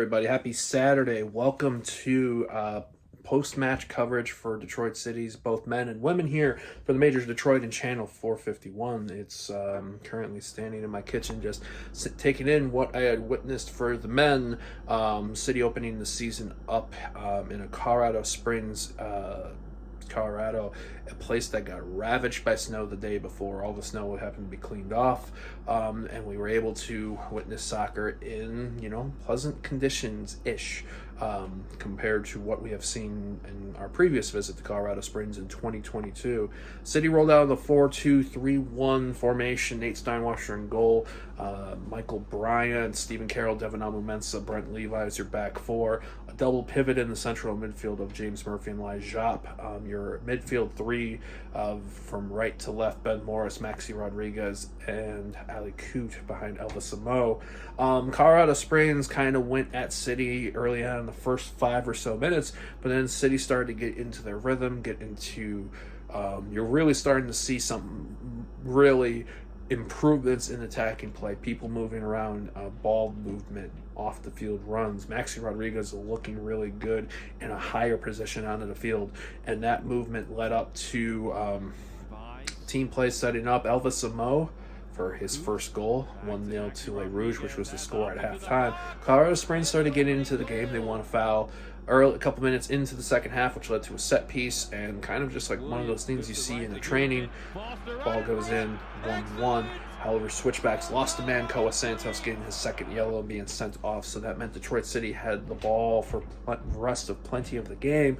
everybody. Happy Saturday. Welcome to post-match coverage for Detroit City's both men and women here for the Majors Detroit and Channel 451. It's currently standing in my kitchen just taking in what I had witnessed for the men. City opening the season up in a Colorado Springs, Colorado, a place that got ravaged by snow the day before. All the snow happened to be cleaned off, and we were able to witness soccer in, pleasant conditions-ish, compared to what we have seen in our previous visit to Colorado Springs in 2022. City rolled out the 4-2-3-1 formation. Nate Steinwasser in goal. Michael Bryant, Stephen Carroll, Devin Amumensa, Brent Levi is your back four. A double pivot in the central midfield of James Murphy and Lai Jop. Your midfield three from right to left, Ben Morris, Maxi Rodriguez, and Ali Coote behind Elvis Amo. Colorado Springs kind of went at City early on in the first 5 or so minutes, but then City started to get into their rhythm, you're really starting to see some really improvements in attacking play, people moving around, ball movement, off the field runs. Maxi Rodriguez is looking really good in a higher position onto the field, and that movement led up to team play setting up. Elvis Amo for his first goal, 1-0 to Rouge, which was the score at halftime. Colorado Springs started getting into the game. They won a foul a couple minutes into the second half, which led to a set piece, and kind of just like one of those things you see in the training. Ball goes in, 1-1. However, switchbacks lost a man, Koa Santos getting his second yellow and being sent off, so that meant Detroit City had the ball for the rest of plenty of the game.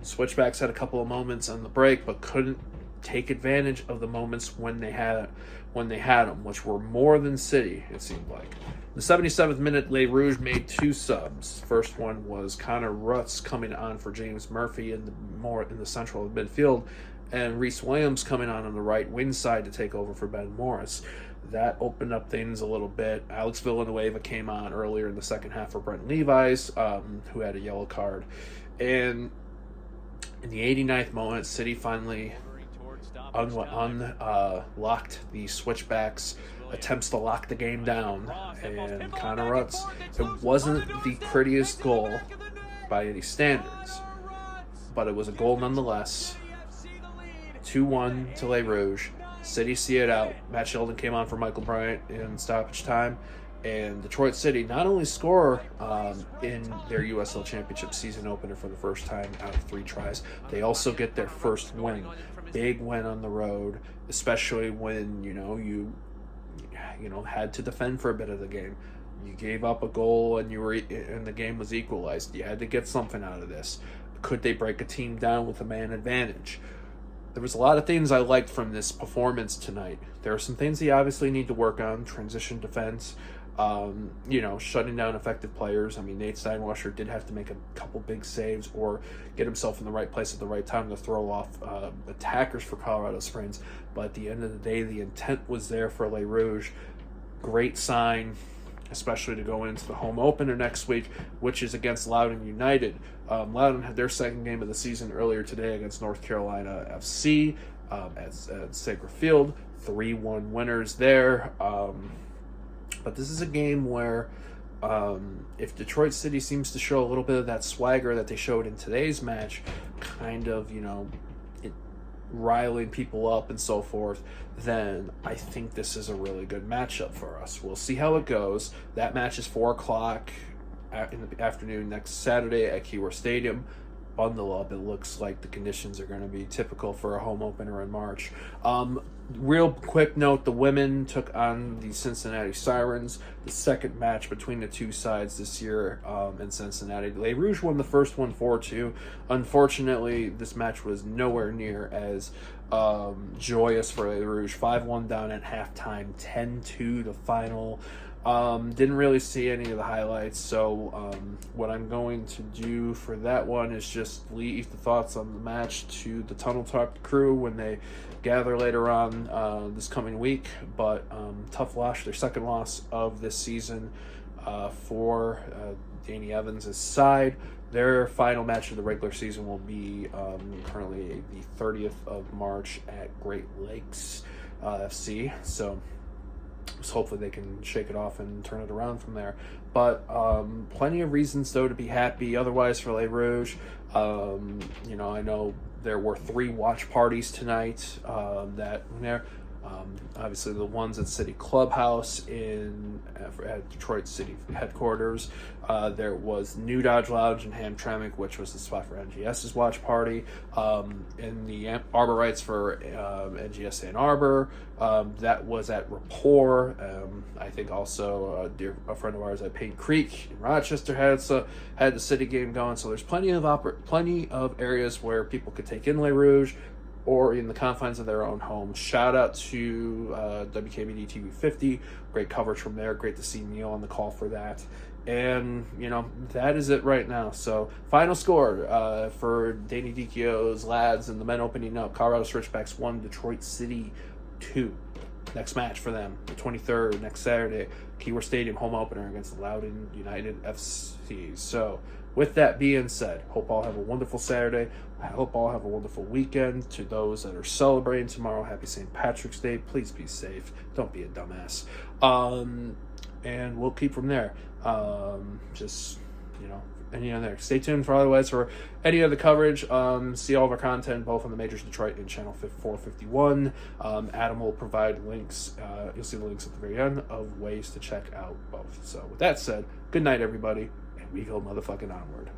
Switchbacks had a couple of moments on the break, but couldn't take advantage of the moments when they had them, which were more than City, it seemed like. The 77th minute, Les Rouges made 2 subs. First one was Connor Rutz coming on for James Murphy in the central midfield, and Reese Williams coming on the right wing side to take over for Ben Morris. That opened up things a little bit. Alex Villanueva came on earlier in the second half for Brent Levi's, who had a yellow card. And in the 89th moment, City finally unlocked the switchbacks, attempts to lock the game down, and Connor Rutz. It wasn't the prettiest goal by any standards, but it was a goal nonetheless. 2-1 to Les Rouges. City see it out. Matt Sheldon came on for Michael Bryant in stoppage time, and Detroit City not only score in their USL Championship season opener for the first time out of 3 tries, they also get their first win. Big win on the road, especially when you had to defend for a bit of the game. You gave up a goal and the game was equalized. You had to get something out of this. Could they break a team down with a man advantage? There was a lot of things I liked from this performance tonight. There are some things they obviously need to work on. Transition defense, shutting down effective players. I mean, Nate Steinwasser did have to make a couple big saves or get himself in the right place at the right time to throw off attackers for Colorado Springs. But at the end of the day, the intent was there for Les Rouges. Great sign, especially to go into the home opener next week, which is against Loudoun United. Loudoun had their second game of the season earlier today against North Carolina FC at Sager Field. 3-1 winners there. But this is a game where if Detroit City seems to show a little bit of that swagger that they showed in today's match, kind of, riling people up and so forth, then I think this is a really good matchup for us. We'll see how it goes. That match is 4 o'clock in the afternoon next Saturday at Keyworth Stadium. Bundle up. It looks like the conditions are going to be typical for a home opener in March. Real quick note, the women took on the Cincinnati Sirens, the second match between the two sides this year in Cincinnati. Les Rouges won the first one 4-2. Unfortunately, this match was nowhere near as joyous for Les Rouges. 5-1 down at halftime, 10-2 the final. Didn't really see any of the highlights, so what I'm going to do for that one is just leave the thoughts on the match to the Tunnel Talk crew when they gather later on this coming week. But tough loss, their second loss of this season for Danny Evans' side. Their final match of the regular season will be currently the 30th of March at Great Lakes FC. So So hopefully they can shake it off and turn it around from there. But plenty of reasons, though, to be happy otherwise for Les Rouges. You know, I know there were 3 watch parties tonight that were there. Obviously, the ones at City Clubhouse at Detroit City headquarters. There was New Dodge Lounge in Hamtramck, which was the spot for NGS's watch party. In the Arborites for NGS Ann Arbor, that was at Rapport. I think also a friend of ours at Paint Creek in Rochester had the city game going. So there's plenty of areas where people could take in Les Rouges, or in the confines of their own homes. Shout out to WKBD TV 50. Great coverage from there. Great to see Neil on the call for that. And, you know, that is it right now. So, final score for Danny Dicchio's lads and the men opening up. Colorado Switchbacks 1, Detroit City 2. Next match for them, the 23rd, next Saturday. Keyworth Stadium home opener against the Loudoun United FC. So, with that being said, hope all have a wonderful Saturday. I hope all have a wonderful weekend. To those that are celebrating tomorrow, happy St. Patrick's Day. Please be safe. Don't be a dumbass. And we'll keep from there. Just, you know, any other. Stay tuned for otherwise for any other coverage. See all of our content both on the Majors Detroit and Channel 451. Adam will provide links. You'll see the links at the very end of ways to check out both. So with that said, good night, everybody. We go motherfucking onward.